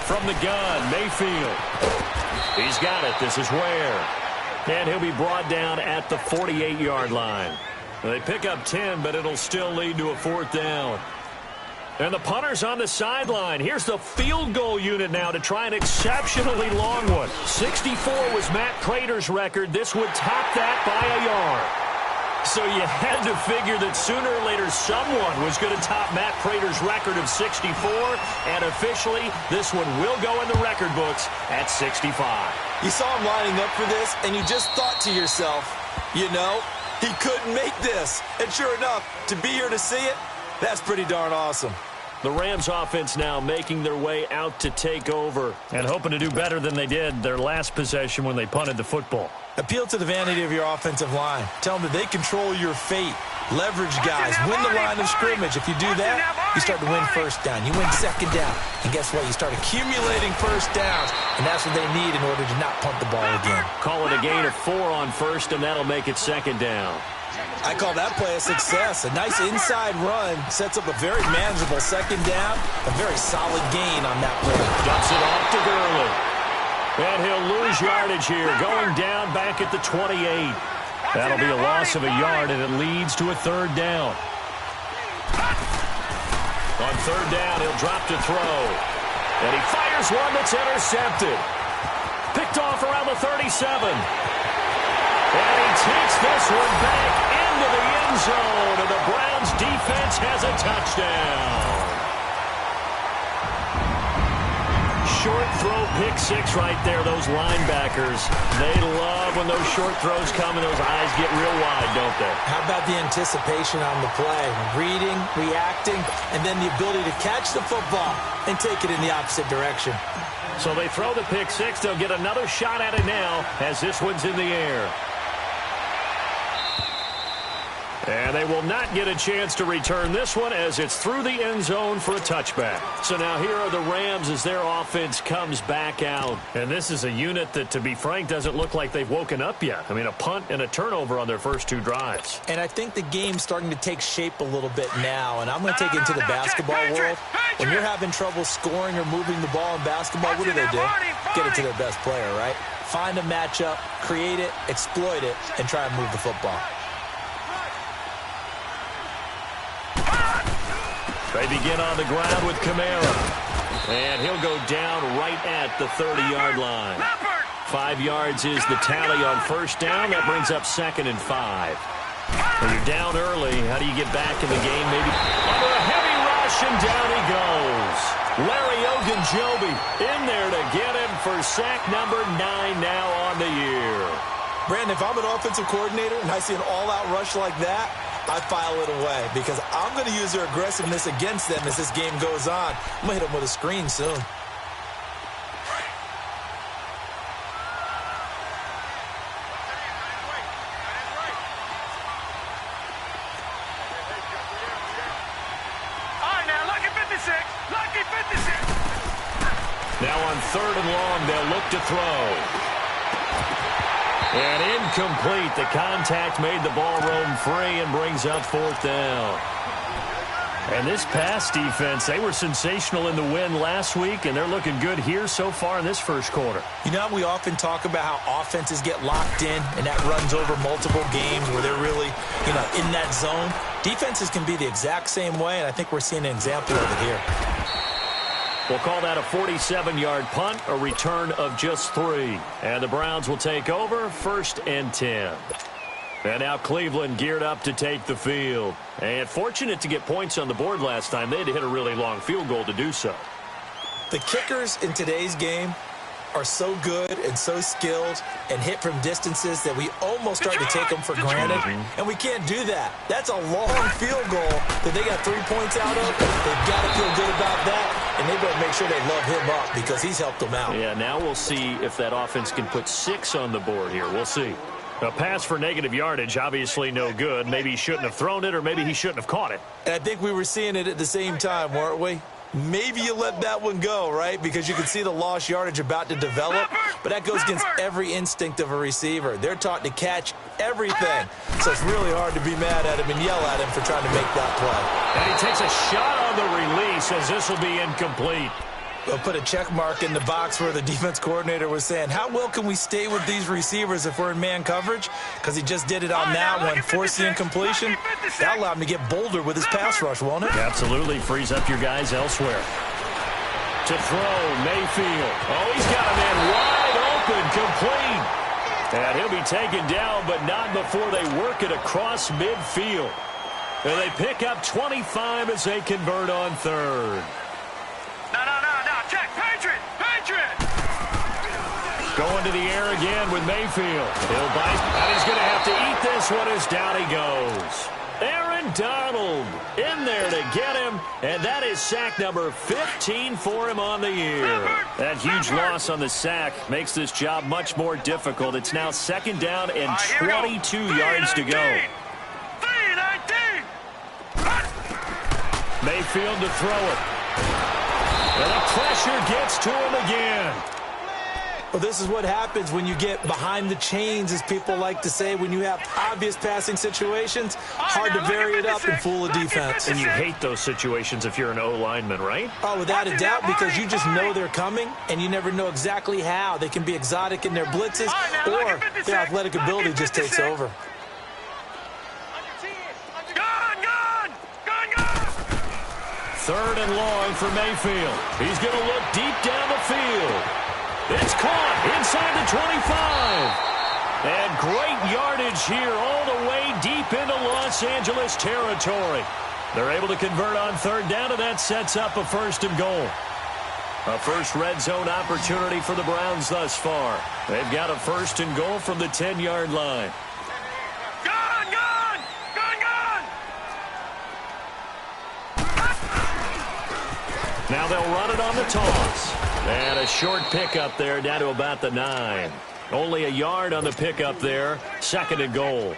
from the gun. Mayfield. He's got it. This is Ware. And he'll be brought down at the 48-yard line. They pick up 10, but it'll still lead to a 4th down. And the punter's on the sideline. Here's the field goal unit now to try an exceptionally long one. 64 was Matt Prater's record. This would top that by a yard. So you had to figure that sooner or later someone was going to top Matt Prater's record of 64. And officially, this one will go in the record books at 65. You saw him lining up for this, and you just thought to yourself, you know, he couldn't make this. And sure enough, to be here to see it, that's pretty darn awesome. The Rams offense now making their way out to take over and hoping to do better than they did their last possession when they punted the football. Appeal to the vanity of your offensive line. Tell them that they control your fate. Leverage guys. Win the line of scrimmage. If you do that, you start to win first down. You win second down. And guess what? You start accumulating first downs. And that's what they need in order to not punt the ball again. Call it a gain of 4 on first, and that'll make it second down. I call that play a success. A nice inside run sets up a very manageable second down. A very solid gain on that play. Dumps it off to Gurley. And he'll lose yardage here, going down back at the 28. That'll be a loss of a yard, and it leads to a 3rd down. On 3rd down, he'll drop to throw. And he fires one that's intercepted. Picked off around the 37. And he takes this one back into the end zone, and the Browns defense has a touchdown. Short throw pick 6 right there, those linebackers. They love when those short throws come and those eyes get real wide, don't they? How about the anticipation on the play? Reading, reacting, and then the ability to catch the football and take it in the opposite direction. So they throw the pick 6. They'll get another shot at it now as this one's in the air. And they will not get a chance to return this one as it's through the end zone for a touchback. So now here are the Rams as their offense comes back out. And this is a unit that, to be frank, doesn't look like they've woken up yet. I mean, a punt and a turnover on their first 2 drives. And I think the game's starting to take shape a little bit now. And I'm going to take it into the basketball world. When you're having trouble scoring or moving the ball in basketball, what do? Get it to their best player, right? Find a matchup, create it, exploit it, and try and move the football. They begin on the ground with Kamara. And he'll go down right at the 30-yard line. 5 yards is the tally on first down. That brings up 2nd and 5. When you're down early, how do you get back in the game? Maybe under a heavy rush, and down he goes. Larry Ogunjobi in there to get him for sack number 9 now on the year. Brandon, if I'm an offensive coordinator and I see an all-out rush like that, I file it away because I'm going to use their aggressiveness against them as this game goes on. I'm going to hit them with a screen soon. All right, now, lucky 56. Lucky 56. Now on 3rd and long, they'll look to throw. And incomplete. The contact made the ball roam free and brings up 4th down. And this pass defense, they were sensational in the win last week, and they're looking good here so far in this first quarter. You know, we often talk about how offenses get locked in, and that runs over multiple games where they're really, in that zone. Defenses can be the exact same way, and I think we're seeing an example of it here. We'll call that a 47-yard punt, a return of just 3. And the Browns will take over, 1st and 10. And now Cleveland geared up to take the field. And fortunate to get points on the board last time. They had to hit a really long field goal to do so. The kickers in today's game are so good and so skilled and hit from distances that we almost start to take them for granted. And we can't do that. That's a long field goal that they got 3 points out of. They've got to feel good about that. And they better make sure they love him up because he's helped them out. Yeah, now we'll see if that offense can put 6 on the board here. We'll see. A pass for negative yardage, obviously no good. Maybe he shouldn't have thrown it, or maybe he shouldn't have caught it. And I think we were seeing it at the same time, weren't we? Maybe you let that one go, right? Because you can see the lost yardage about to develop. But that goes against every instinct of a receiver. They're taught to catch everything. So it's really hard to be mad at him and yell at him for trying to make that play. And he takes a shot on the release as this will be incomplete. We'll put a check mark in the box where the defense coordinator was saying, how well can we stay with these receivers if we're in man coverage? Because he just did it on that one, forcing incompletion. That allowed him to get bolder with his pass rush, won't it? Absolutely frees up your guys elsewhere. To throw, Mayfield. Oh, he's got a man wide open, complete. And he'll be taken down, but not before they work it across midfield. And they pick up 25 as they convert on third. No. Check. Patriot. Going to the air again with Mayfield. He'll bite, and he's going to have to eat this one as down he goes. Aaron Donald in there to get him, and that is sack number 15 for him on the year. That huge loss on the sack makes this job much more difficult. It's now second down and 22 yards to go. Mayfield to throw it. And the pressure gets to him again. Well, this is what happens when you get behind the chains, as people like to say. When you have obvious passing situations, hard to vary it up and fool a defense. And you hate those situations if you're an O-lineman, right? Oh, without a doubt, because you just know they're coming, and you never know exactly how. They can be exotic in their blitzes, or their athletic ability just takes over. Third and long for Mayfield. He's going to look deep down the field. It's caught inside the 25. And great yardage here all the way deep into Los Angeles territory. They're able to convert on third down, and that sets up a first and goal. A first red zone opportunity for the Browns thus far. They've got a first and goal from the 10-yard line. Now they'll run it on the toss. And a short pickup there down to about the 9. Only a yard on the pickup there. Second and goal.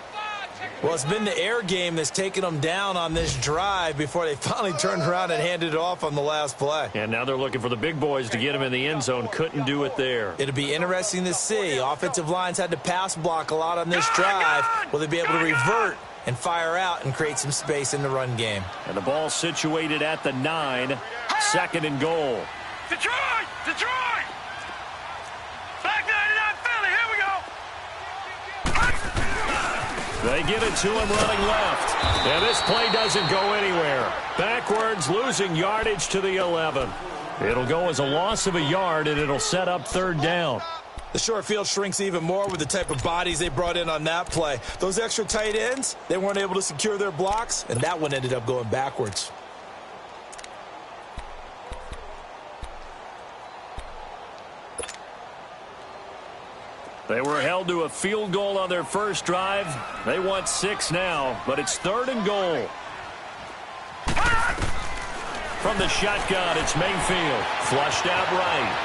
Well, it's been the air game that's taken them down on this drive before they finally turned around and handed it off on the last play. And now they're looking for the big boys to get him in the end zone. Couldn't do it there. It'll be interesting to see. Offensive lines had to pass block a lot on this drive. Will they be able to revert and fire out and create some space in the run game? And the ball situated at the 9. Second and goal. Detroit! Back 99 Philly, here we go! They give it to him running left. And this play doesn't go anywhere. Backwards, losing yardage to the 11. It'll go as a loss of a yard, and it'll set up third down. The short field shrinks even more with the type of bodies they brought in on that play. Those extra tight ends, they weren't able to secure their blocks, and that one ended up going backwards. They were held to a field goal on their first drive. They want 6 now, but it's third and goal. From the shotgun, it's Mayfield. Flushed out right.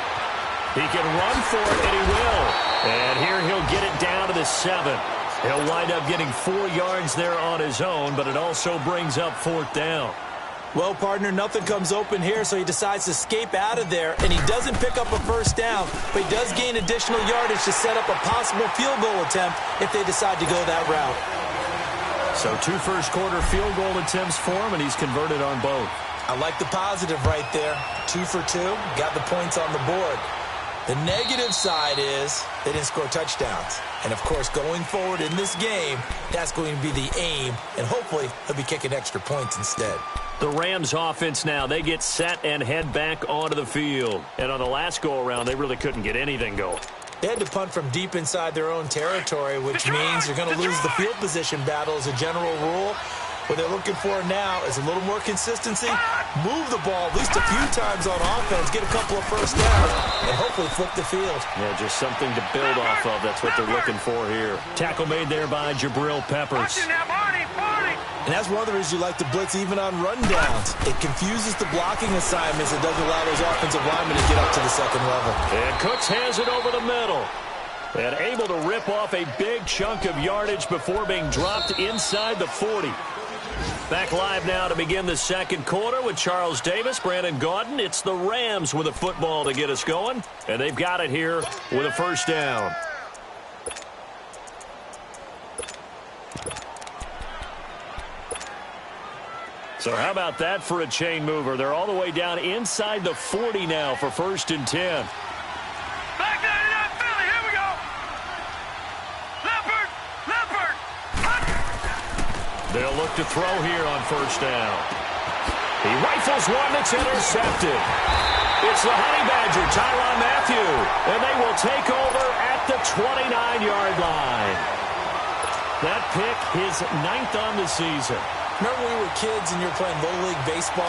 He can run for it, and he will. And here he'll get it down to the 7. He'll wind up getting 4 yards there on his own, but it also brings up fourth down. Well, partner, nothing comes open here, so he decides to escape out of there, and he doesn't pick up a first down, but he does gain additional yardage to set up a possible field goal attempt if they decide to go that route. So 2 first-quarter field goal attempts for him, and he's converted on both. I like the positive right there. 2 for 2, got the points on the board. The negative side is they didn't score touchdowns. And, of course, going forward in this game, that's going to be the aim, and hopefully he'll be kicking extra points instead. The Rams offense now, they get set and head back onto the field. And on the last go-around, they really couldn't get anything going. They had to punt from deep inside their own territory, which means they're going to lose the field position battle as a general rule. What they're looking for now is a little more consistency, move the ball at least a few times on offense, get a couple of first downs, and hopefully flip the field. Yeah, just something to build off of. That's what they're looking for here. Tackle made there by Jabril Peppers. And that's one of the reasons you like to blitz even on rundowns. It confuses the blocking assignments. It doesn't allow those offensive linemen to get up to the second level. And Cooks has it over the middle. And able to rip off a big chunk of yardage before being dropped inside the 40. Back live now to begin the second quarter with Charles Davis, Brandon Gaudin. It's the Rams with a football to get us going. And they've got it here with a first down. So how about that for a chain mover? They're all the way down inside the 40 now for 1st and 10. Back 99 Philly, here we go. Leopard, Leopard. They'll look to throw here on 1st down. He rifles one that's intercepted. It's the Honey Badger, Tyrann Mathieu, and they will take over at the 29-yard line. That pick, his 9th on the season. Remember when we were kids and you were playing Little League Baseball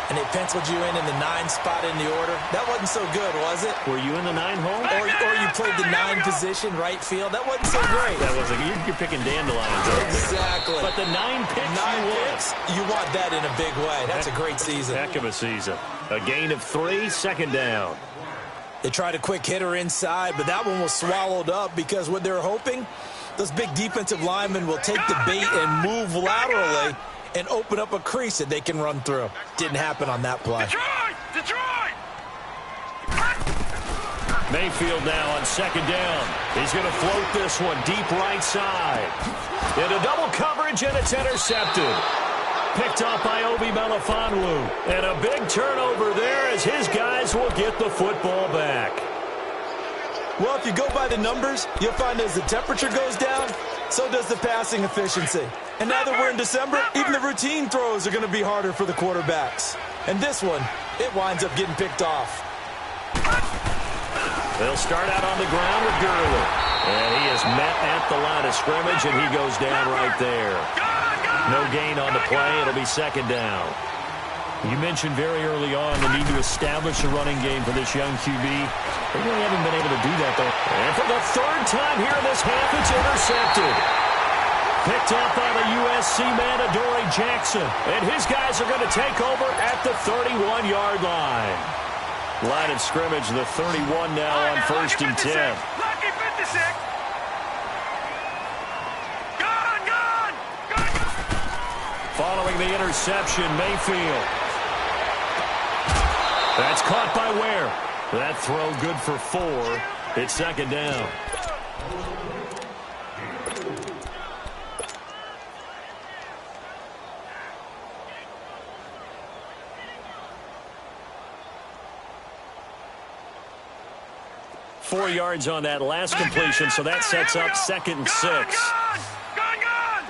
and they penciled you in the 9 spot in the order? That wasn't so good, was it? Were you in the 9 hole? Or you played the 9 position, right field? That wasn't so great. That wasn't. You're picking dandelions. Exactly. But the 9 picks, 9 picks, you want that in a big way. That's a great season. Heck of a season. A gain of 3, 2nd down. They tried a quick hitter inside, but that one was swallowed up because what they're hoping, those big defensive linemen will take the bait and move laterally and open up a crease that they can run through. Didn't happen on that play. Detroit, Detroit. Mayfield now on 2nd down. He's going to float this one deep right side. Into double coverage, and it's intercepted. Picked off by Obi Melifonwu. And a big turnover there as his guys will get the football back. Well, if you go by the numbers, you'll find as the temperature goes down, so does the passing efficiency. And now that we're in December, even the routine throws are going to be harder for the quarterbacks. And this one, it winds up getting picked off. They'll start out on the ground with Gurley. And he is met at the line of scrimmage, and he goes down right there. No gain on the play. It'll be 2nd down. You mentioned very early on the need to establish a running game for this young QB. They really haven't been able to do that, though. And for the 3rd time here in this half, it's intercepted. Picked up by the USC man, Adoree Jackson. And his guys are going to take over at the 31-yard line. Line of scrimmage, the 31 now on 1st and 10. Lucky 56. Gone. Following the interception, Mayfield. That's caught by Ware. That throw good for 4. It's 2nd down. Four yards on that last completion, so that sets up 2nd and 6. Gone.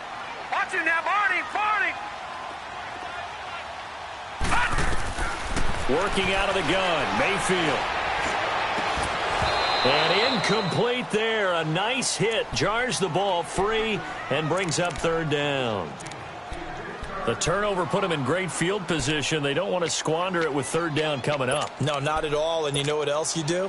Watch him now, Barney. Working out of the gun, Mayfield. And incomplete there. A nice hit. Jars the ball free and brings up 3rd down. The turnover put them in great field position. They don't want to squander it with 3rd down coming up. No, not at all. And you know what else you do?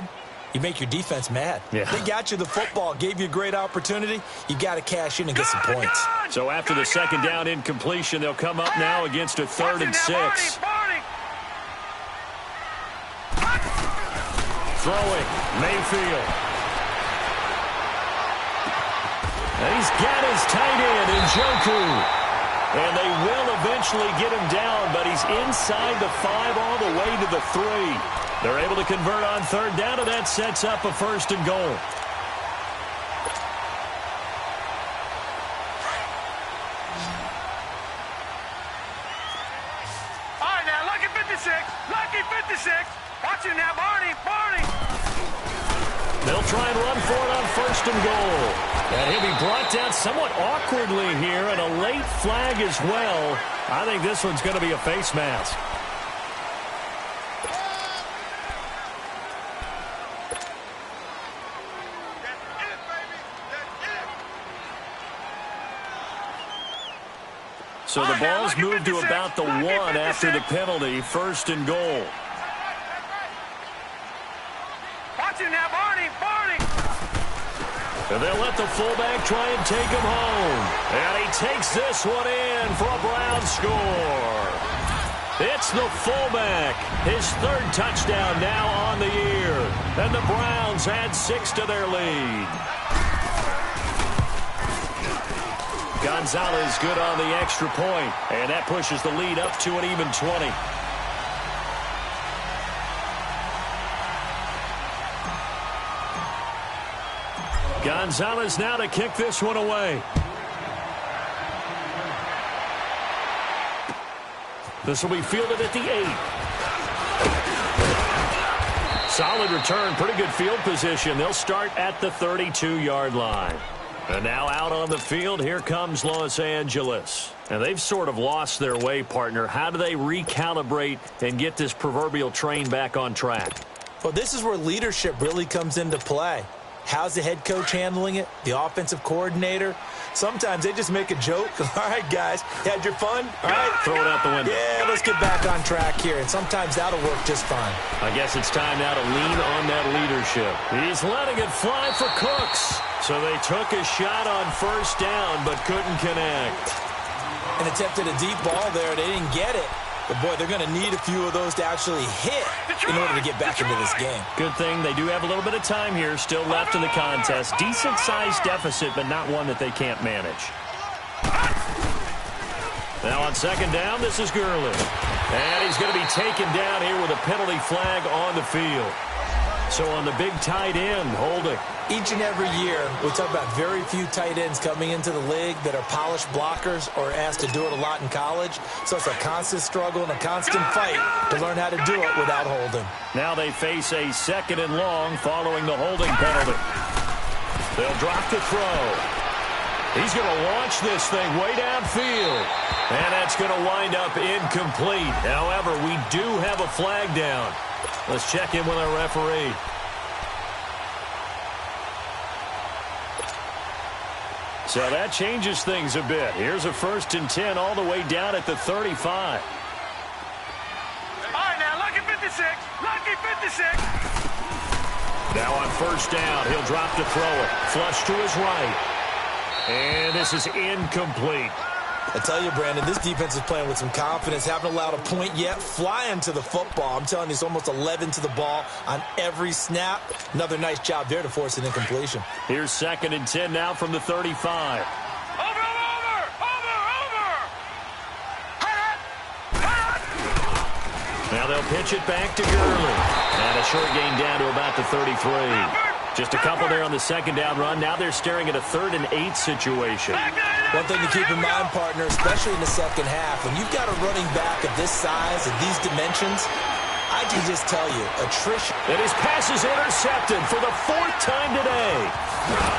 You make your defense mad. Yeah. They got you the football, gave you a great opportunity. You got to cash in and get some points. So after the 2nd down incompletion, they'll come up now against a 3rd and 6. Throwing, Mayfield. And he's got his tight end, Njoku. And they will eventually get him down, but he's inside the 5 all the way to the 3. They're able to convert on 3rd down, and that sets up a 1st and goal. All right, now, lucky 56. Watch him now, Barney. They'll try and run for it on 1st and goal. And he'll be brought down somewhat awkwardly here, and a late flag as well. I think this one's going to be a face mask. So the ball's moved to about the 1 after the penalty. 1st and goal. Watch him now, Barney. And they'll let the fullback try and take him home. And he takes this one in for a Brown score. It's the fullback. His 3rd touchdown now on the year. And the Browns add 6 to their lead. Gonzalez good on the extra point. And that pushes the lead up to an even 20. Gonzalez now to kick this one away. This will be fielded at the 8. Solid return, pretty good field position. They'll start at the 32-yard line. And now out on the field, here comes Los Angeles. And they've sort of lost their way, partner. How do they recalibrate and get this proverbial train back on track? Well, this is where leadership really comes into play. How's the head coach handling it? The offensive coordinator? Sometimes they just make a joke. All right, guys, you had your fun? All right. Throw it out the window. Yeah, let's get back on track here. And sometimes that'll work just fine. I guess it's time now to lean on that leadership. He's letting it fly for Cooks. So they took a shot on first down but couldn't connect. And attempted a deep ball there. They didn't get it. But, boy, they're going to need a few of those to actually hit in order to get back into this game. Good thing they do have a little bit of time here still left in the contest. Decent-sized deficit, but not one that they can't manage. Now on second down, this is Gurley. And he's going to be taken down here with a penalty flag on the field. So on the big tight end, holding. Each and every year, we talk about very few tight ends coming into the league that are polished blockers or asked to do it a lot in college. So it's a constant struggle and a constant fight to learn how to do it without holding. Now they face a second and long following the holding penalty. They'll drop to throw. He's going to launch this thing way downfield. And that's going to wind up incomplete. However, we do have a flag down. Let's check in with our referee. So that changes things a bit. Here's a 1st and 10 all the way down at the 35. All right, now, lucky 56. Lucky 56. Now on first down, he'll drop to throw it. Flush to his right. And this is incomplete. I tell you, Brandon, this defense is playing with some confidence. Haven't allowed a point yet. Flying to the football. I'm telling you, it's almost 11 to the ball on every snap. Another nice job there to force an incompletion. Here's 2nd and 10 now from the 35. Over. Now they'll pitch it back to Gurley. And a short gain down to about the 33. Just a couple there on the second down run. Now they're staring at a 3rd and 8 situation. One thing to keep in mind, partner, especially in the second half, when you've got a running back of this size and these dimensions, I can just tell you, attrition. And his pass is intercepted for the 4th time today.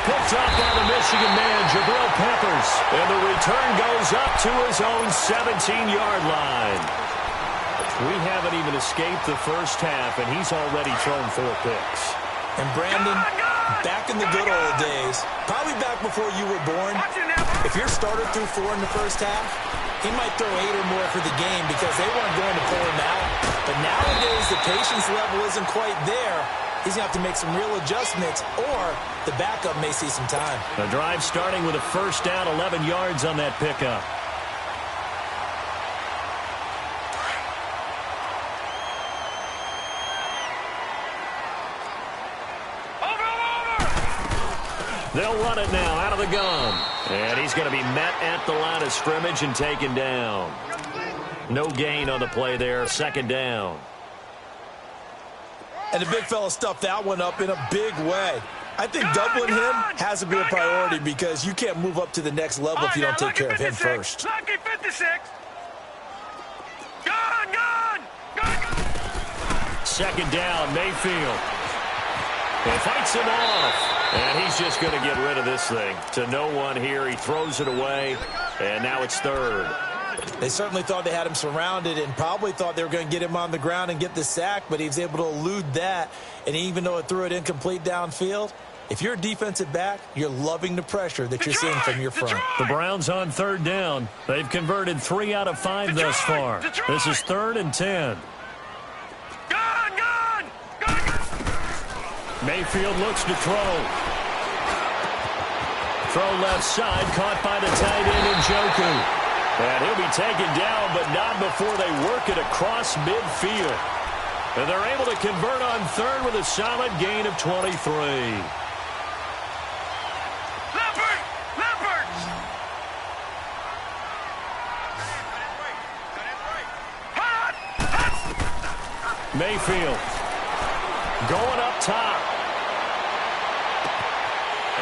Picked up by the Michigan man, Jabril Peppers. And the return goes up to his own 17-yard line. We haven't even escaped the first half, and he's already thrown 4 picks. And Brandon, back in the good old days, probably back before you were born, if your starter threw 4 in the first half, he might throw 8 or more for the game because they weren't going to pull him out. But nowadays, the patience level isn't quite there. He's going to have to make some real adjustments, or the backup may see some time. The drive starting with a first down, 11 yards on that pickup. They'll run it now out of the gun. And he's going to be met at the line of scrimmage and taken down. No gain on the play there. 2nd down. And the big fella stuffed that one up in a big way. I think doubling him has to be a priority because you can't move up to the next level if you don't take care of him first. Lucky 56. Gone. 2nd down, Mayfield. And fights him off. And he's just going to get rid of this thing. To no one here. He throws it away. And now it's 3rd. They certainly thought they had him surrounded and probably thought they were going to get him on the ground and get the sack, but he was able to elude that. And even though it threw it incomplete downfield, if you're a defensive back, you're loving the pressure that you're seeing from your front. The Browns on 3rd down. They've converted 3 out of 5 thus far. This is 3rd and 10. Mayfield looks to throw. Throw left side, caught by the tight end Njoku. And he'll be taken down, but not before they work it across midfield. And they're able to convert on 3rd with a solid gain of 23. Mayfield going up top.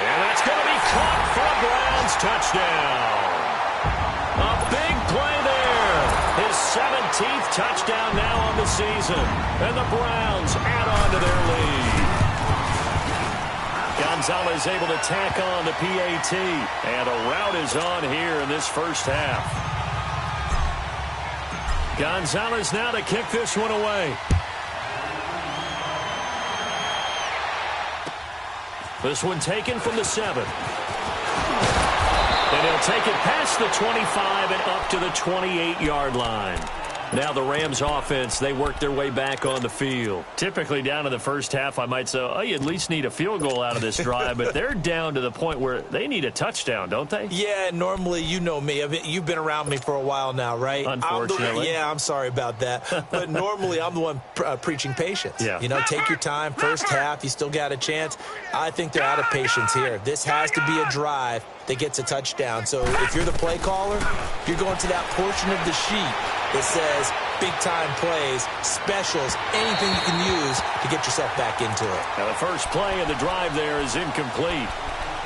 And that's going to be caught for a Browns touchdown. A big play there. His 17th touchdown now on the season. And the Browns add on to their lead. Gonzalez able to tack on the PAT. And a rout is on here in this first half. Gonzalez now to kick this one away. This one taken from the 7. And he'll take it past the 25 and up to the 28-yard line. Now the Rams offense, they work their way back on the field. Typically down in the first half, I might say, oh, you at least need a field goal out of this drive, but they're down to the point where they need a touchdown, don't they? Yeah, normally, you know me. I mean, you've been around me for a while now, right? Unfortunately. I'm sorry about that. But normally, I'm the one preaching patience. Yeah. You know, take your time. First half, you still got a chance. I think they're out of patience here. This has to be a drive that gets a touchdown. So if you're the play caller, you're going to that portion of the sheet that says big-time plays, specials, anything you can use to get yourself back into it. Now the first play of the drive there is incomplete.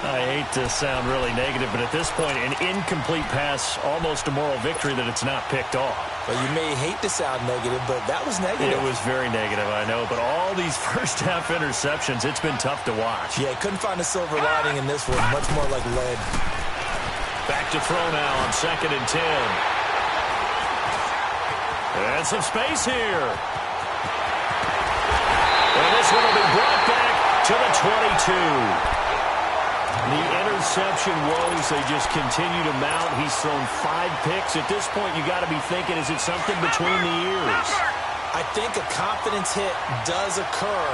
I hate to sound really negative, but at this point, an incomplete pass, almost a moral victory that it's not picked off. Well, you may hate to sound negative, but that was negative. It was very negative, I know, but all these first-half interceptions, it's been tough to watch. Yeah, couldn't find a silver lining in this one. Much more like lead. Back to throw now on 2nd and 10. And some space here. And this one will be brought back to the 22. The interception woes, they just continue to mount. He's thrown 5 picks. At this point, you got to be thinking, is it something between the ears? I think a confidence hit does occur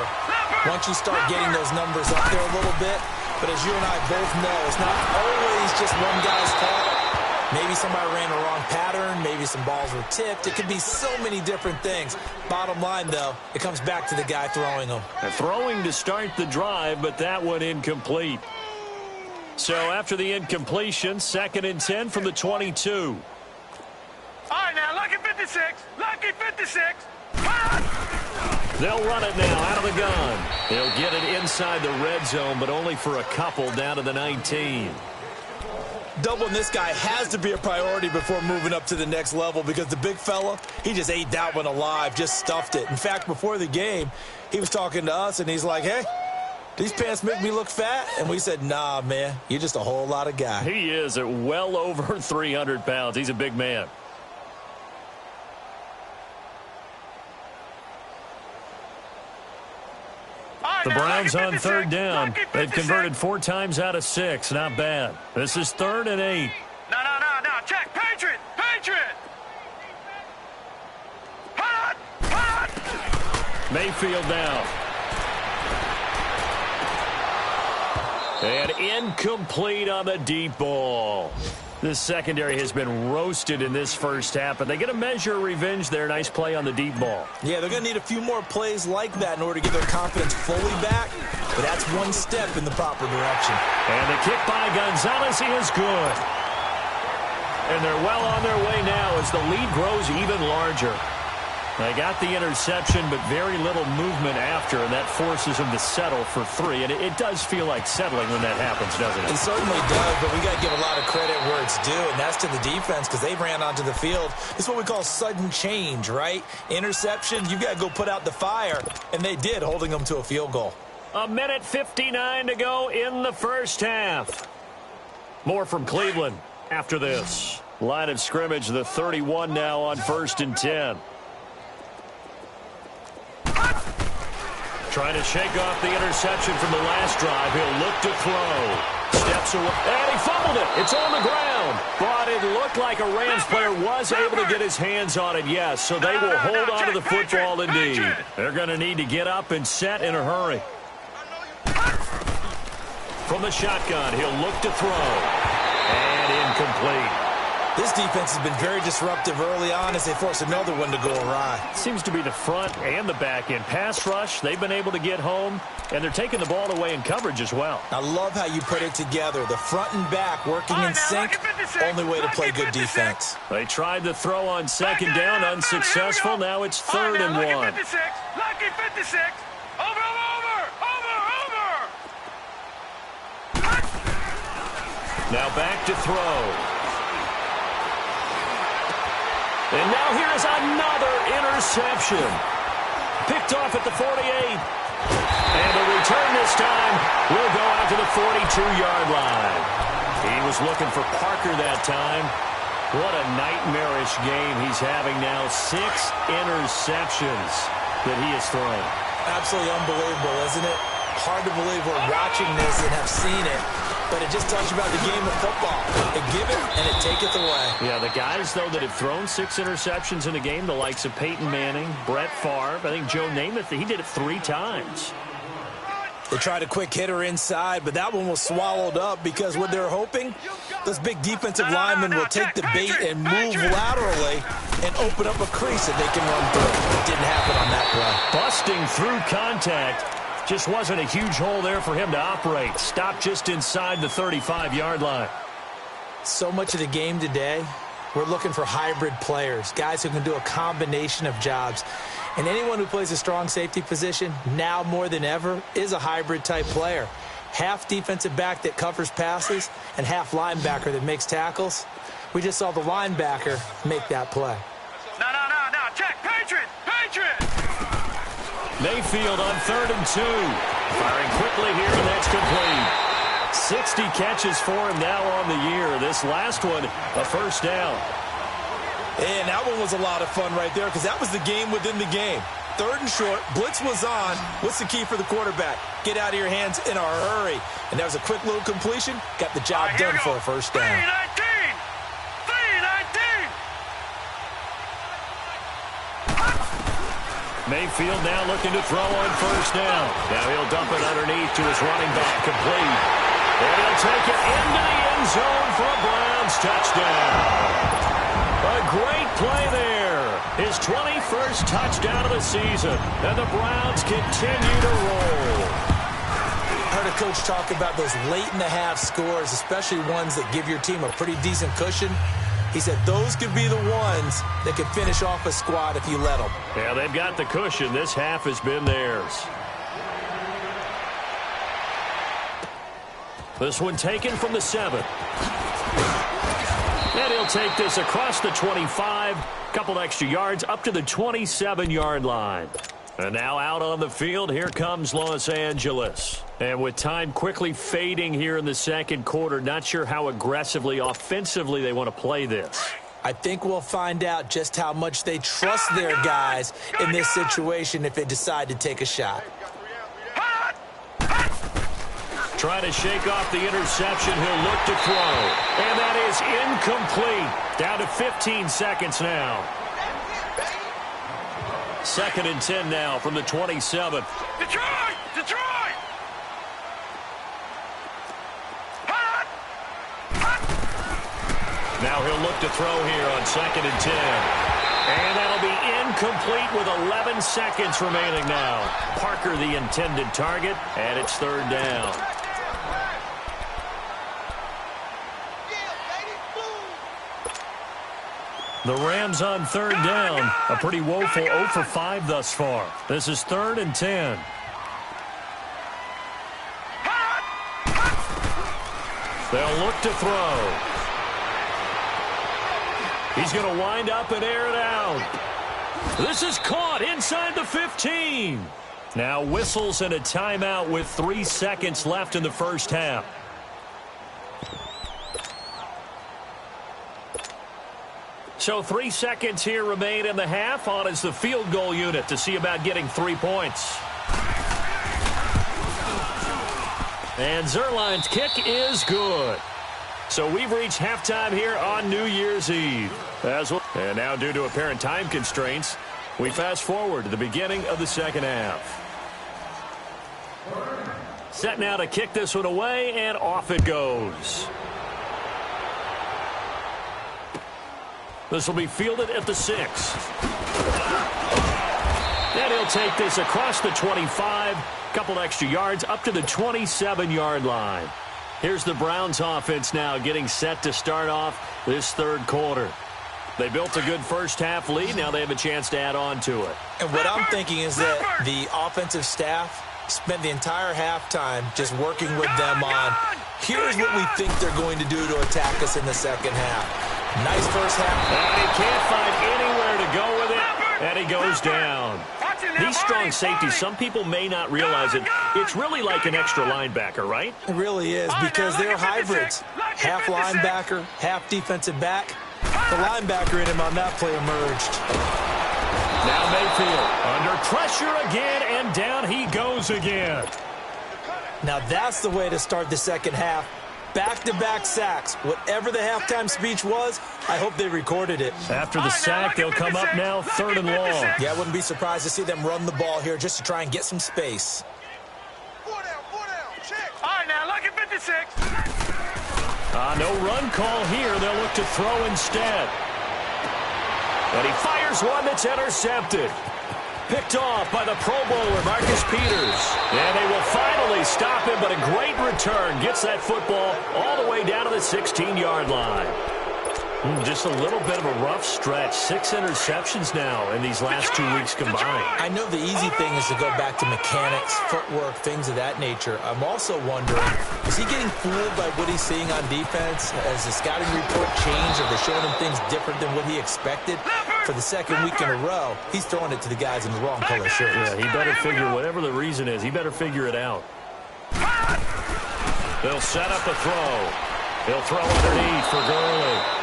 once you start getting those numbers up there a little bit. But as you and I both know, it's not always just one guy's fault. Maybe somebody ran the wrong pattern. Maybe some balls were tipped. It could be so many different things. Bottom line, though, it comes back to the guy throwing them. Throwing to start the drive, but that one incomplete. So after the incompletion, 2nd and 10 from the 22. All right, now, lucky 56. Lucky 56. They'll run it now out of the gun. They'll get it inside the red zone, but only for a couple down to the 19. Doubling this guy has to be a priority before moving up to the next level because the big fella, he just ate that one alive, just stuffed it. In fact, before the game, he was talking to us, and he's like, hey, these pants make me look fat? And we said, nah, man, you're just a whole lot of guy. He is at well over 300 pounds. He's a big man. The Browns on 3rd down. They've converted 4 times out of 6. Not bad. This is 3rd and 8. No. Check. Patriot. Hot. Mayfield down. And incomplete on the deep ball. This secondary has been roasted in this first half, but they get a measure of revenge there. Nice play on the deep ball. Yeah, they're going to need a few more plays like that in order to get their confidence fully back, but that's one step in the proper direction. And the kick by Gonzalez, he is good. And they're well on their way now as the lead grows even larger. They got the interception, but very little movement after, and that forces them to settle for 3. And it does feel like settling when that happens, doesn't it? It certainly does, but we got to give a lot of credit where it's due, and that's to the defense because they ran onto the field. This is what we call sudden change, right? Interception, you got to go put out the fire, and they did, holding them to a field goal. 1:59 to go in the first half. More from Cleveland after this. Line of scrimmage, the 31 now on 1st and 10. Trying to shake off the interception from the last drive. He'll look to throw. Steps away. And he fumbled it. It's on the ground. But it looked like a Rams player was able to get his hands on it, yes. So they will hold on to the football indeed. They're going to need to get up and set in a hurry. From the shotgun, he'll look to throw. And incomplete. This defense has been very disruptive early on as they force another one to go awry. Seems to be the front and the back end. Pass rush, they've been able to get home, and they're taking the ball away in coverage as well. I love how you put it together. The front and back working in sync, only way to play good defense. They tried to throw on 2nd down, unsuccessful. Now it's 3rd and 1. Lucky 56. Over. Now back to throw. And now here is another interception. Picked off at the 48. And the return this time will go out to the 42-yard line. He was looking for Parker that time. What a nightmarish game he's having now. 6 interceptions that he has thrown. Absolutely unbelievable, isn't it? Hard to believe we're watching this and have seen it. But it just tells you about the game of football. It giveth and it taketh away. Yeah, the guys, though, that have thrown 6 interceptions in a game, the likes of Peyton Manning, Brett Favre, I think Joe Namath, he did it 3 times. They tried a quick hitter inside, but that one was swallowed up because what they're hoping, those big defensive linemen will take the bait and move laterally and open up a crease that they can run through. It didn't happen on that play. Busting through contact. Just wasn't a huge hole there for him to operate. Stopped just inside the 35-yard line. So much of the game today, we're looking for hybrid players, guys who can do a combination of jobs. And anyone who plays a strong safety position, now more than ever, is a hybrid-type player. Half defensive back that covers passes and half linebacker that makes tackles. We just saw the linebacker make that play. No. Check. Patriot. Mayfield on 3rd and 2. Firing quickly here, and that's complete. 60 catches for him now on the year. This last one, a first down. And that one was a lot of fun right there because that was the game within the game. 3rd and short, blitz was on. What's the key for the quarterback? Get out of your hands in a hurry. And that was a quick little completion. Got the job done for a first down. 3-19. Mayfield now looking to throw on first down. Now he'll dump it underneath to his running back, complete. And he'll take it into the end zone for a Browns touchdown. A great play there. His 21st touchdown of the season. And the Browns continue to roll. I heard a coach talk about those late-in-the-half scores, especially ones that give your team a pretty decent cushion. He said those could be the ones that could finish off a squad if you let them. Yeah, they've got the cushion. This half has been theirs. This one taken from the 7. And he'll take this across the 25. Couple extra yards up to the 27-yard line. And now out on the field, here comes Los Angeles. And with time quickly fading here in the second quarter, not sure how aggressively, offensively they want to play this. I think we'll find out just how much they trust their guys in this situation if they decide to take a shot. Trying to shake off the interception. He'll look to throw. And that is incomplete. Down to 15 seconds now. 2nd and 10 now from the 27. Detroit! Now he'll look to throw here on 2nd and 10. And that'll be incomplete with 11 seconds remaining now. Parker the intended target, and it's 3rd down. The Rams on 3rd down. A pretty woeful 0 for 5 thus far. This is 3rd and 10. They'll look to throw. He's going to wind up and air it out. This is caught inside the 15. Now whistles and a timeout with 3 seconds left in the first half. So 3 seconds here remain in the half. On is the field goal unit to see about getting 3 points. And Zerline's kick is good. So we've reached halftime here on New Year's Eve. And now due to apparent time constraints, we fast forward to the beginning of the second half. Set now to kick this one away, and off it goes. This will be fielded at the 6. And he'll take this across the 25. Couple extra yards up to the 27-yard line. Here's the Browns offense now getting set to start off this 3rd quarter. They built a good first half lead. Now they have a chance to add on to it. And what I'm thinking is that the offensive staff spent the entire halftime just working with them on, here's what we think they're going to do to attack us in the second half. Nice first half. And he can't find anywhere to go with it, and he goes down. These strong safeties, some people may not realize it. It's really like an extra linebacker, right? It really is, because they're hybrids. Half linebacker, half defensive back. The linebacker in him on that play emerged. Now Mayfield under pressure again, and down he goes again. Now that's the way to start the second half. Back-to-back sacks. Whatever the halftime speech was, I hope they recorded it. After the sack, they'll come up now 3rd and long. Yeah, I wouldn't be surprised to see them run the ball here just to try and get some space. 4 down, check. All right, now, lucky 56. No run call here. They'll look to throw instead. And he fires one that's intercepted. Picked off by the Pro Bowler, Marcus Peters. And they will finally stop him, but a great return. Gets that football all the way down to the 16-yard line. Just a little bit of a rough stretch. 6 interceptions now in these last 2 weeks combined. I know the easy thing is to go back to mechanics, footwork, things of that nature. I'm also wondering, is he getting fooled by what he's seeing on defense? Has the scouting report changed? Are they showing him things different than what he expected? For the second week in a row, he's throwing it to the guys in the wrong color shirts. Yeah, he better figure, whatever the reason is, he better figure it out. They'll set up a throw. He'll throw underneath for Gurley.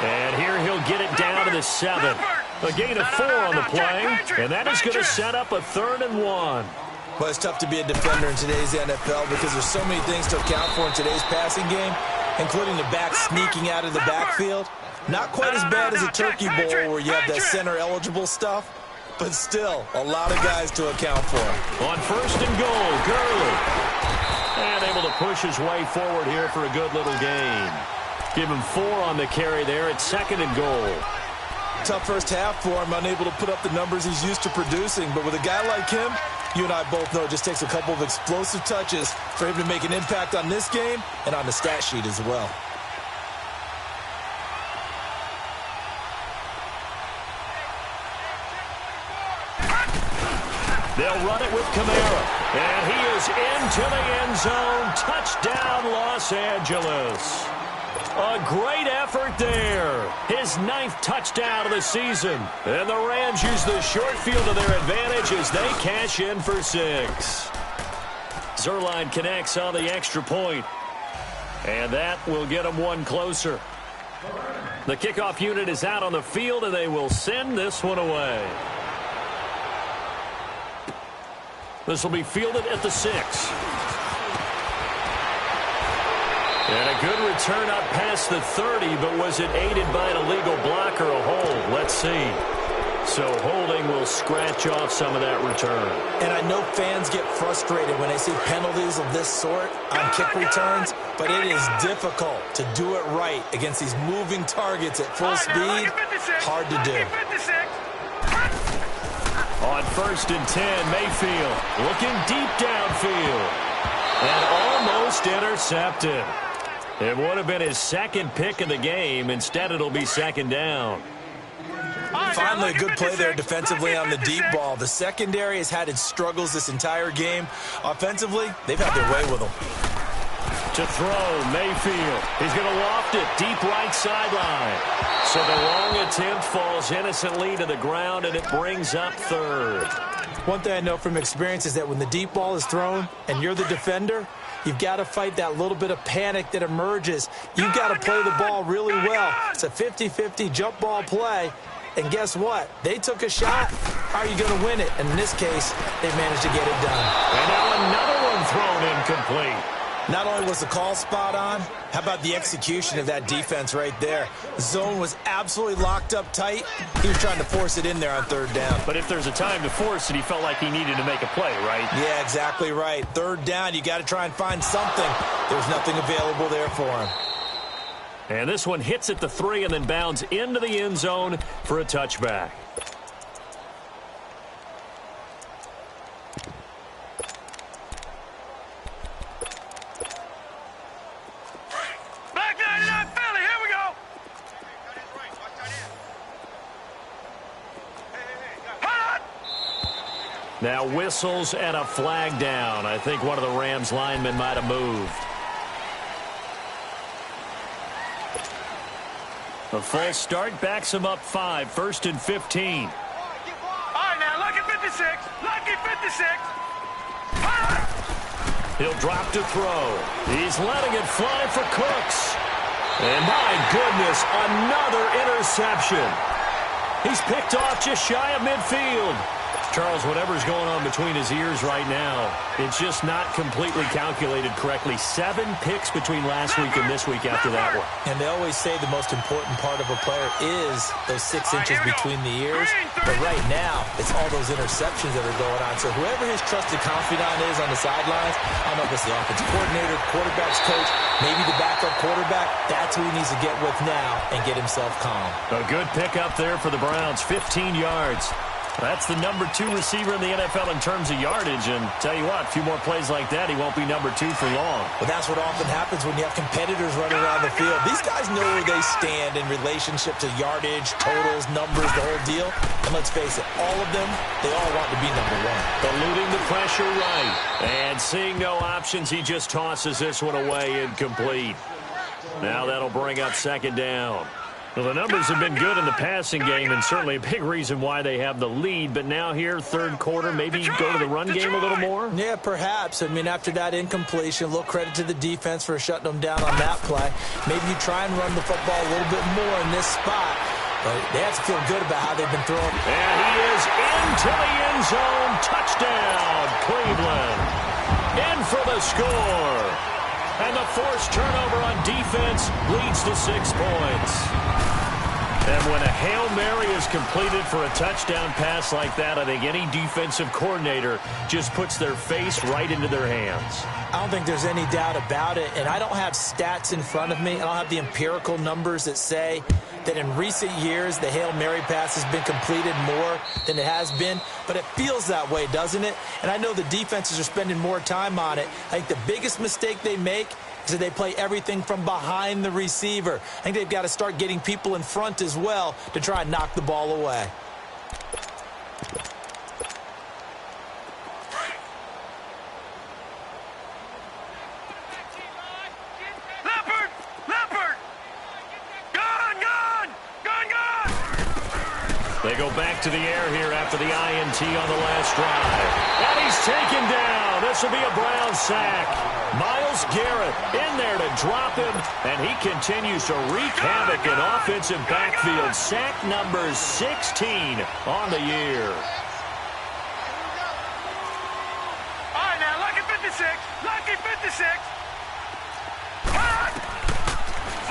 And here he'll get it down to the 7. A gain of 4 on the play, and that is going to set up a 3rd and 1. Well, it's tough to be a defender in today's NFL because there's so many things to account for in today's passing game, including the back sneaking out of the backfield. Not quite as bad as a turkey bowl where you have that center-eligible stuff, but still a lot of guys to account for. On 1st and goal, Gurley. And able to push his way forward here for a good little gain. Give him 4 on the carry there at 2nd and goal. Tough first half for him, unable to put up the numbers he's used to producing. But with a guy like him, you and I both know it just takes a couple of explosive touches for him to make an impact on this game and on the stat sheet as well. They'll run it with Kamara. And he is into the end zone. Touchdown, Los Angeles. A great effort there. His 9th touchdown of the season. And the Rams use the short field to their advantage as they cash in for 6. Zerline connects on the extra point. And that will get them 1 closer. The kickoff unit is out on the field, and they will send this one away. This will be fielded at the 6. And a good return up past the 30, but was it aided by an illegal block or a hold? Let's see. So holding will scratch off some of that return. And I know fans get frustrated when they see penalties of this sort on kick returns, but it is difficult to do it right against these moving targets at full speed. Hard to do. On 1st and 10, Mayfield looking deep downfield. And almost intercepted. It would have been his 2nd pick of the game. Instead, it'll be 2nd down. Finally, a good play there defensively on the deep ball. The secondary has had its struggles this entire game. Offensively, they've had their way with them. To throw, Mayfield. He's going to loft it deep right sideline. So the long attempt falls innocently to the ground, and it brings up 3rd. One thing I know from experience is that when the deep ball is thrown and you're the defender, you've got to fight that little bit of panic that emerges. You've got to play the ball really well. It's a 50-50 jump ball play. And guess what? They took a shot. How are you going to win it? And in this case, they managed to get it done. And now another one thrown incomplete. Not only was the call spot on, how about the execution of that defense right there? The zone was absolutely locked up tight. He was trying to force it in there on 3rd down. But if there's a time to force it, he felt like he needed to make a play, right? Yeah, exactly right. 3rd down, you got to try and find something. There's nothing available there for him. And this one hits at the 3 and then bounds into the end zone for a touchback. Now whistles and a flag down. I think one of the Rams linemen might have moved. A full start backs him up 5, 1st and 15. All right, now, lucky 56. Lucky 56. He'll drop to throw. He's letting it fly for Cooks. And my goodness, another interception. He's picked off just shy of midfield. Charles, whatever's going on between his ears right now, it's just not completely calculated correctly. 7 picks between last week and this week after that one. And they always say the most important part of a player is those 6 inches between the ears. But right now, it's all those interceptions that are going on. So whoever his trusted confidant is on the sidelines, I don't know if it's the offensive coordinator, quarterback's coach, maybe the backup quarterback, that's who he needs to get with now and get himself calm. A good pickup there for the Browns, 15 yards. That's the number 2 receiver in the NFL in terms of yardage. And tell you what, a few more plays like that, he won't be number 2 for long. Well, that's what often happens when you have competitors running around the field. These guys know where they stand in relationship to yardage, totals, numbers, the whole deal. And let's face it, all of them, they all want to be number 1. Eluding the pressure right. And seeing no options, he just tosses this one away incomplete. Now that'll bring up 2nd down. Well, the numbers have been good in the passing game, and certainly a big reason why they have the lead. But now here, 3rd quarter, maybe go to the run game a little more? Yeah, perhaps. I mean, after that incompletion, a little credit to the defense for shutting them down on that play. Maybe you try and run the football a little bit more in this spot. But they have to feel good about how they've been throwing. And he is into the end zone. Touchdown, Cleveland. In for the score. And the forced turnover on defense leads to 6 points. And when a Hail Mary is completed for a touchdown pass like that, I think any defensive coordinator just puts their face right into their hands. I don't think there's any doubt about it. And I don't have stats in front of me. I don't have the empirical numbers that say that in recent years the Hail Mary pass has been completed more than it has been. But it feels that way, doesn't it? And I know the defenses are spending more time on it. I think the biggest mistake they make is that they play everything from behind the receiver. I think they've got to start getting people in front as well to try and knock the ball away. They go back to the air here after the INT on the last drive. And he's taken down. This will be a Brown sack. Myles Garrett in there to drop him, and he continues to wreak havoc in offensive backfield. Sack number 16 on the year. All right, now, lucky 56. Lucky 56.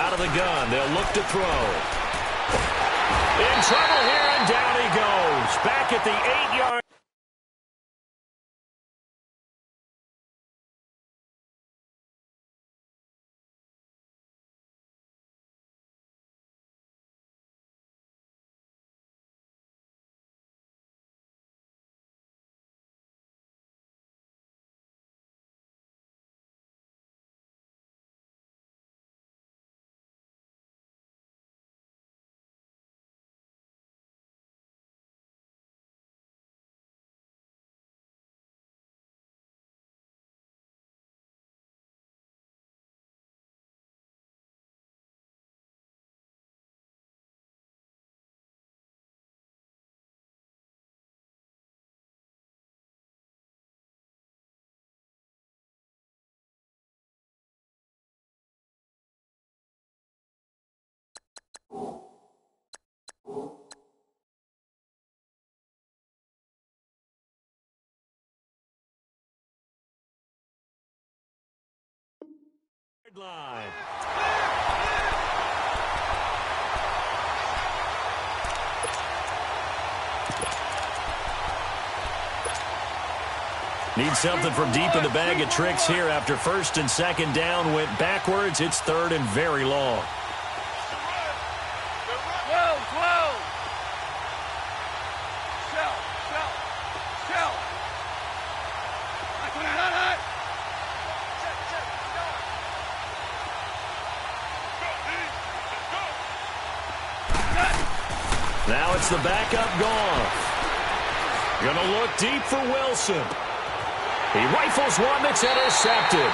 Out of the gun, they'll look to throw. In trouble here, and down he goes. Back at the 8-yard. Line. Need something from deep in the bag of tricks here after 1st and 2nd down went backwards. It's 3rd and very long. Now it's the backup Goff. Gonna look deep for Wilson. He rifles one that's intercepted.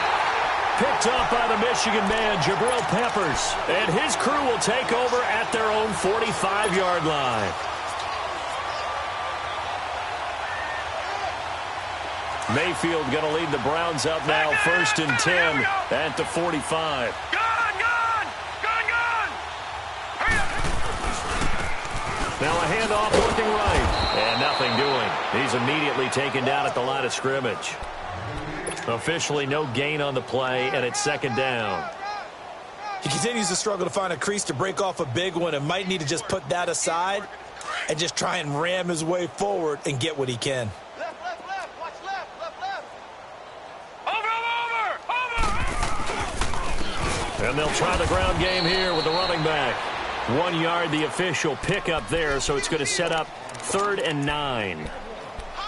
picked up by the Michigan man, Jabril Peppers. And his crew will take over at their own 45-yard line. Mayfield going to lead the Browns up now, 1st and 10 at the 45. Now a handoff looking right, and nothing doing. He's immediately taken down at the line of scrimmage. Officially no gain on the play, and it's 2nd down. He continues to struggle to find a crease to break off a big one and might need to just put that aside and just try and ram his way forward and get what he can. And they'll try the ground game here with the running back. 1 yard, the official pickup there, so it's going to set up 3rd and 9.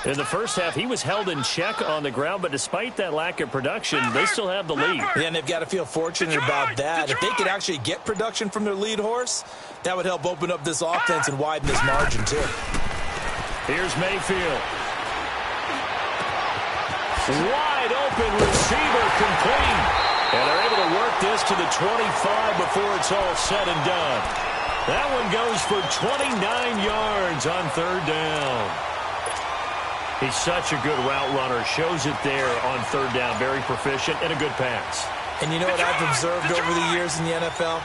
In the first half, he was held in check on the ground, but despite that lack of production, they still have the lead. Yeah, and they've got to feel fortunate about that. If they could actually get production from their lead horse, that would help open up this offense and widen this margin, too. Here's Mayfield. Wide open receiver complete. And they're able to work this to the 25 before it's all said and done. That one goes for 29 yards on 3rd down. He's such a good route runner. Shows it there on 3rd down. Very proficient and a good pass. And you know what I've observed over the years in the NFL?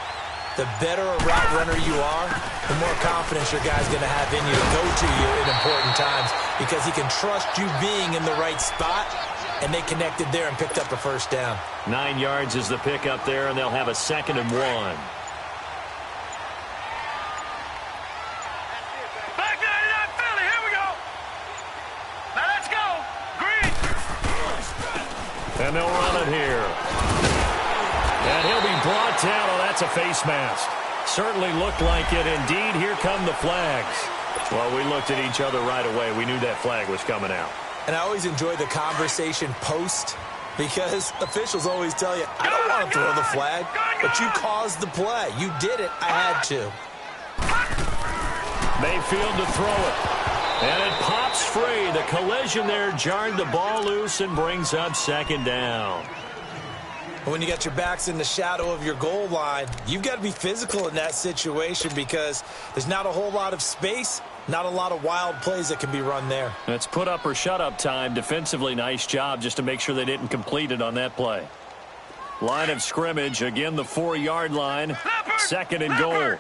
The better a route runner you are, the more confidence your guy's going to have in you to go to you in important times because he can trust you being in the right spot, and they connected there and picked up a 1st down. 9 yards is the pickup there, and they'll have a 2nd and 1. Back 99 Philly, here we go. Now let's go. Green. And they'll run it here. And he'll be brought down. Oh, that's a face mask. Certainly looked like it. Indeed, here come the flags. Well, we looked at each other right away. We knew that flag was coming out. And I always enjoy the conversation post because officials always tell you, I don't want to throw the flag, but you caused the play. You did it. I had to. Mayfield to throw it. And it pops free. The collision there jarred the ball loose and brings up 2nd down. When you got your backs in the shadow of your goal line, you've got to be physical in that situation because there's not a whole lot of space, not a lot of wild plays that can be run there. That's put up or shut up time. Defensively, nice job just to make sure they didn't complete it on that play. Line of scrimmage, again the 4-yard line, 2nd and goal.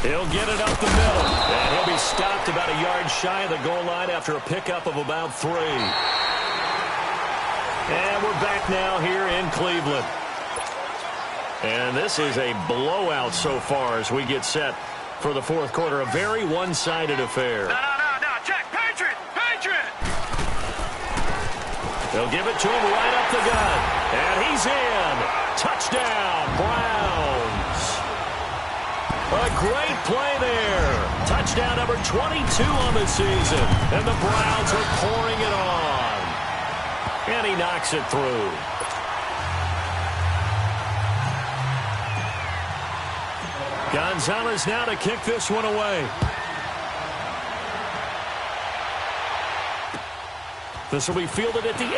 He'll get it up the middle, and he'll be stopped about a yard shy of the goal line after a pickup of about 3. And we're back now here in Cleveland. And this is a blowout so far as we get set for the 4th quarter. A very one-sided affair. No. Check. Patriot. They'll give it to him right up the gut. And he's in. Touchdown, Browns. A great play there. Touchdown number 22 on the season. And the Browns are pouring it on. And he knocks it through. Gonzalez now to kick this one away. This will be fielded at the 8.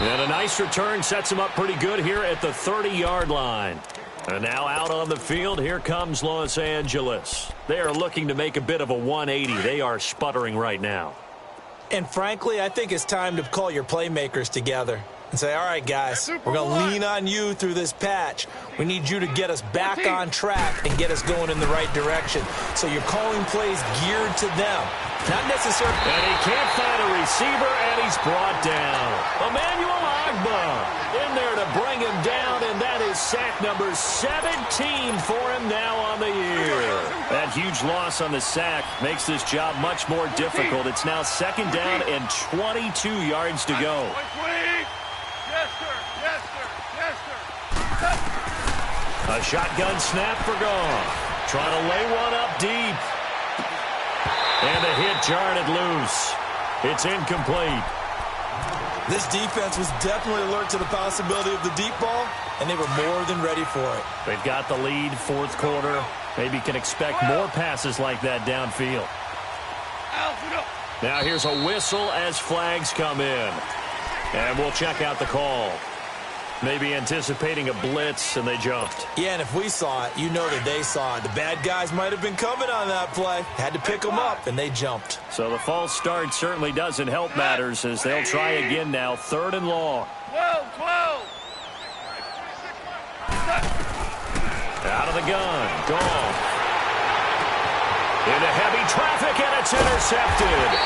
And a nice return sets him up pretty good here at the 30-yard line. And now out on the field, here comes Los Angeles. They are looking to make a bit of a 180. They are sputtering right now. And frankly, I think it's time to call your playmakers together and say, all right, guys, we're going to lean on you through this patch. We need you to get us back on track and get us going in the right direction. So you're calling plays geared to them. Not necessarily. And he can't find a receiver, and he's brought down. Emmanuel Agba in there to bring him down, and that is sack number 17 for him now on the year. That huge loss on the sack makes this job much more difficult. It's now 2nd down and 22 yards to go. Yes, sir. A shotgun snap for Goff. Trying to lay one up deep. And the hit jarred it loose. It's incomplete. This defense was definitely alert to the possibility of the deep ball, and they were more than ready for it. They've got the lead, 4th quarter. Maybe can expect more passes like that downfield. Now here's a whistle as flags come in. And we'll check out the call. Maybe anticipating a blitz, and they jumped. Yeah, and if we saw it, you know that they saw it. The bad guys might have been coming on that play. Had to pick them up, and they jumped. So the false start certainly doesn't help matters as they'll try again now. 3rd and long. Out of the gun. Gone. Into heavy traffic, and it's intercepted.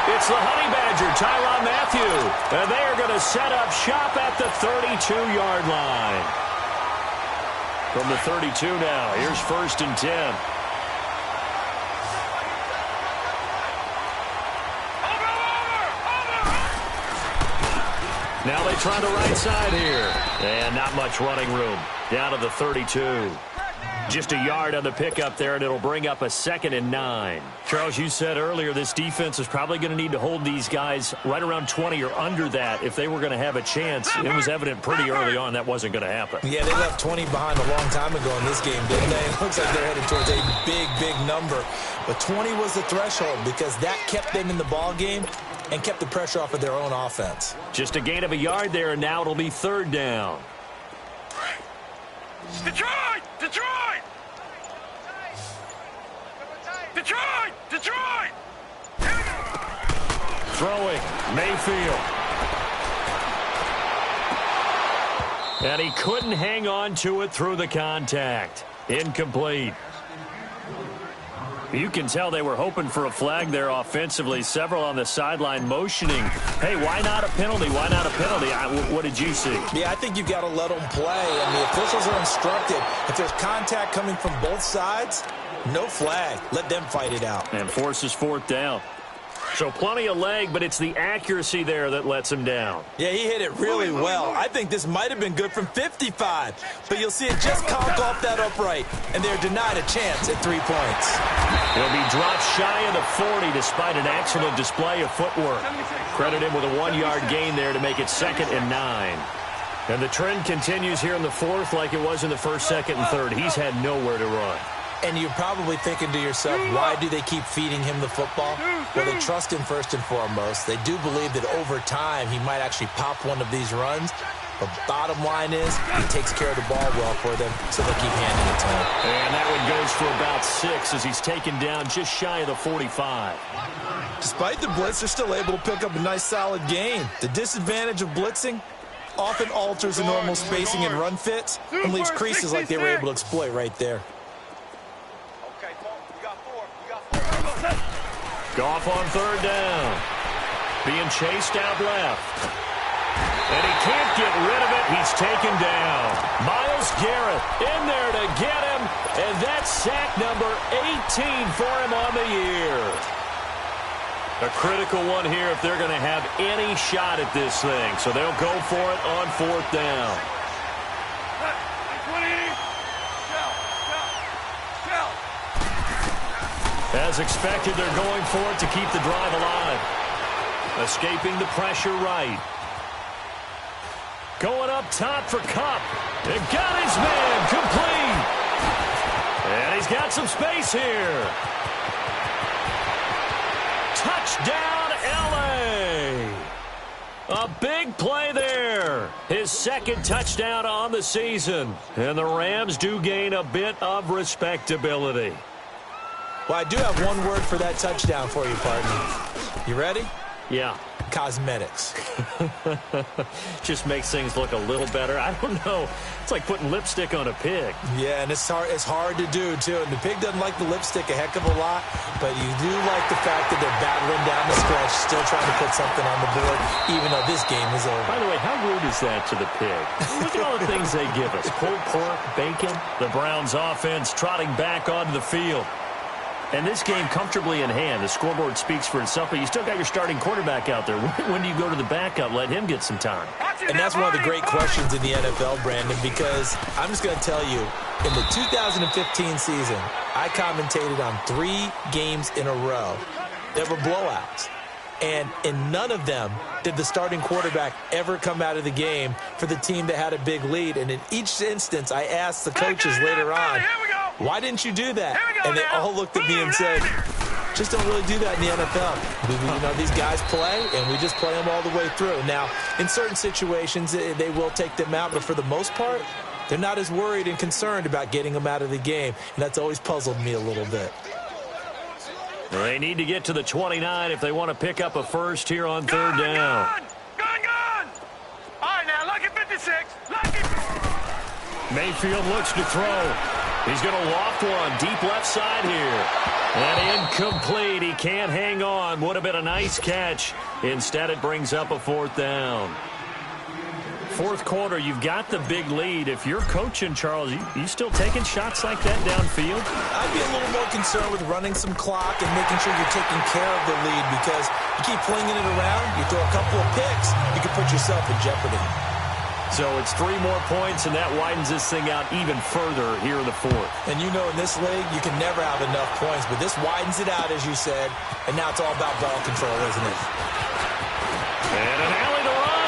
It's the Honey Badger, Tyrann Mathieu, and they are going to set up shop at the 32-yard line. From the 32 now, here's 1st and 10. Now they try the right side here, and not much running room. Down to the 32. Just a yard on the pickup there, and it'll bring up a 2nd and 9. Charles, you said earlier this defense is probably going to need to hold these guys right around 20 or under that if they were going to have a chance. It was evident pretty early on that wasn't going to happen. Yeah, they left 20 behind a long time ago in this game, didn't they? It looks like they're headed towards a big, big number. But 20 was the threshold because that kept them in the ball game and kept the pressure off of their own offense. Just a gain of a yard there, and now it'll be 3rd down. Detroit! Detroit! Detroit! Detroit! Throwing, Mayfield. And he couldn't hang on to it through the contact. Incomplete. You can tell they were hoping for a flag there offensively. Several on the sideline motioning. Hey, why not a penalty? Why not a penalty? What did you see? Yeah, I think you've got to let them play, and the officials are instructed. If there's contact coming from both sides, no flag. Let them fight it out. And forces 4th down. So plenty of leg, but it's the accuracy there that lets him down. Yeah, he hit it really well. I think this might have been good from 55, but you'll see it just conk off that upright, and they're denied a chance at 3 points. He'll be dropped shy of the 40 despite an excellent display of footwork. Credit him with a 1-yard gain there to make it 2nd and 9. And the trend continues here in the 4th like it was in the 1st, 2nd, and 3rd. He's had nowhere to run. And you're probably thinking to yourself, why do they keep feeding him the football? Well, they trust him first and foremost. They do believe that over time he might actually pop one of these runs. But bottom line is he takes care of the ball well for them, so they keep handing it to him. And that one goes for about 6 as he's taken down just shy of the 45. Despite the blitz, they're still able to pick up a nice, solid gain. The disadvantage of blitzing often alters the normal spacing and run fits and leaves creases like they were able to exploit right there. Goff on 3rd down. Being chased out left. And he can't get rid of it. He's taken down. Myles Garrett in there to get him. And that's sack number 18 for him on the year. A critical one here if they're going to have any shot at this thing. So they'll go for it on 4th down. As expected, they're going for it to keep the drive alive. Escaping the pressure right. Going up top for Kupp. They got his man complete. And he's got some space here. Touchdown, L.A. A big play there. His 2nd touchdown on the season. And the Rams do gain a bit of respectability. Well, I do have one word for that touchdown for you, partner. You ready? Yeah. Cosmetics. Just makes things look a little better. I don't know. It's like putting lipstick on a pig. Yeah, and it's hard to do, too. And the pig doesn't like the lipstick a heck of a lot, but you do like the fact that they're battling down the stretch, still trying to put something on the board, even though this game is over. By the way, how rude is that to the pig? Look at all the things they give us. Pulled pork, bacon. The Browns offense trotting back onto the field. And this game comfortably in hand. The scoreboard speaks for itself, but you still got your starting quarterback out there. When do you go to the backup? Let him get some time. And that's one of the great questions in the NFL, Brandon, because I'm just going to tell you, in the 2015 season, I commentated on 3 games in a row that were blowouts. And in none of them did the starting quarterback ever come out of the game for the team that had a big lead. And in each instance, I asked the coaches later on, why didn't you do that? Here we go And they now. all looked at me and said, just don't really do that in the NFL. These guys play, and we just play them all the way through. Now, in certain situations, they will take them out, but for the most part, they're not as worried and concerned about getting them out of the game, and that's always puzzled me a little bit. They need to get to the 29 if they want to pick up a first here on third down. Gone! All right, now, lucky 56. Lucky. Mayfield looks to throw. He's going to loft one deep left side here. And incomplete. He can't hang on. Would have been a nice catch. Instead, it brings up a fourth down. Fourth quarter, you've got the big lead. If you're coaching, Charles, you still taking shots like that downfield? I'd be a little more concerned with running some clock and making sure you're taking care of the lead, because you keep flinging it around, you throw a couple of picks, you can put yourself in jeopardy. So it's 3 more points, and that widens this thing out even further here in the fourth. And in this league, you can never have enough points, but this widens it out, as you said, and now it's all about ball control, isn't it? And an alley to run.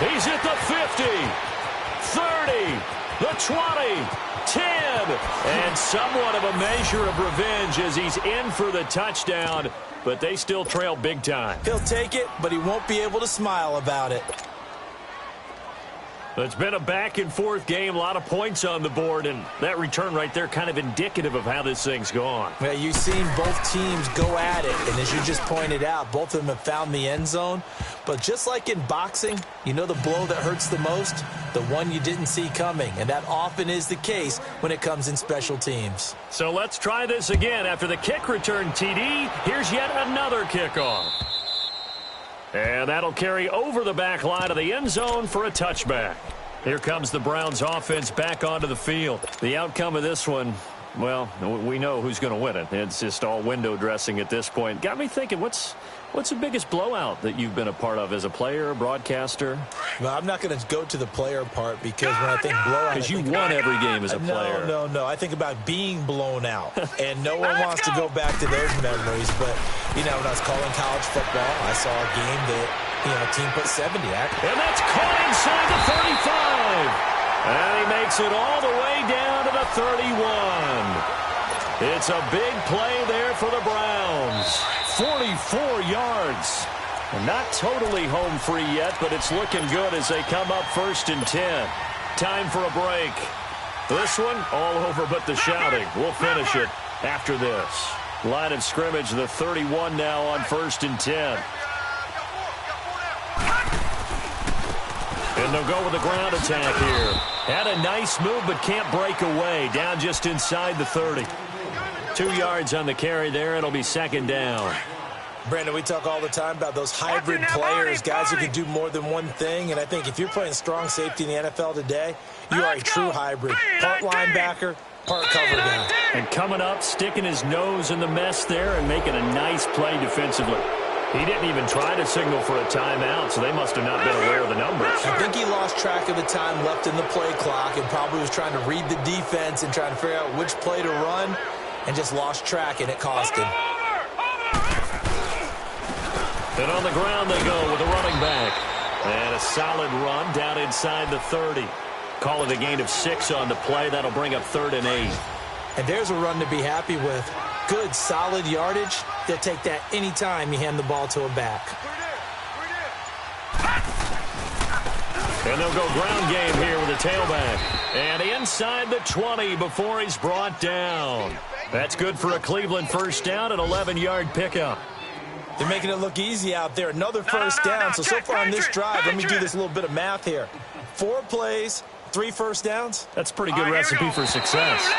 He's at the 50, 30, the 20, 10, and somewhat of a measure of revenge as he's in for the touchdown, but they still trail big time. He'll take it, but he won't be able to smile about it. It's been a back-and-forth game, a lot of points on the board, and that return right there kind of indicative of how this thing's gone. Well, you've seen both teams go at it, and as you just pointed out, both of them have found the end zone. But just like in boxing, the blow that hurts the most? The one you didn't see coming, and that often is the case when it comes in special teams. So let's try this again. After the kick return, TD, here's yet another kickoff. And that'll carry over the back line of the end zone for a touchback. Here comes the Browns offense back onto the field. The outcome of this one, well, we know who's going to win it. It's just all window dressing at this point. Got me thinking, what's the biggest blowout that you've been a part of as a player, broadcaster? Well, I'm not going to go to the player part, because when I think blowout, because you won every game as a player. No. I think about being blown out, and no one wants to go back to those memories. But, when I was calling college football, I saw a game that, a team put 70 at. And that's caught inside the 35. And he makes it all the way down to the 31. It's a big play there for the Browns. 44 yards. Not totally home free yet, but it's looking good as they come up 1st and 10. Time for a break. This one, all over but the shouting. We'll finish it after this. Line of scrimmage, the 31 now on 1st and 10. And they'll go with the ground attack here. Had a nice move, but can't break away. Down just inside the 30. 2 yards on the carry there. It'll be 2nd down. Brandon, we talk all the time about those hybrid players, guys who can do more than one thing. And I think if you're playing strong safety in the NFL today, you are a true hybrid. Part linebacker, part cover guy. And coming up, sticking his nose in the mess there and making a nice play defensively. He didn't even try to signal for a timeout, so they must have not been aware of the numbers. I think he lost track of the time left in the play clock and probably was trying to read the defense and trying to figure out which play to run, and just lost track, and it cost him. And on the ground they go with a running back. And a solid run down inside the 30. Call it a gain of 6 on the play. That'll bring up 3rd and 8. And there's a run to be happy with. Good, solid yardage. They'll take that anytime you hand the ball to a back. And they'll go ground game here with a tailback. And inside the 20 before he's brought down. That's good for a Cleveland first down, an 11-yard pickup. They're making it look easy out there. Another first down. So far on this drive, let me do this little bit of math here. 4 plays, 3 first downs. That's a pretty good recipe for success.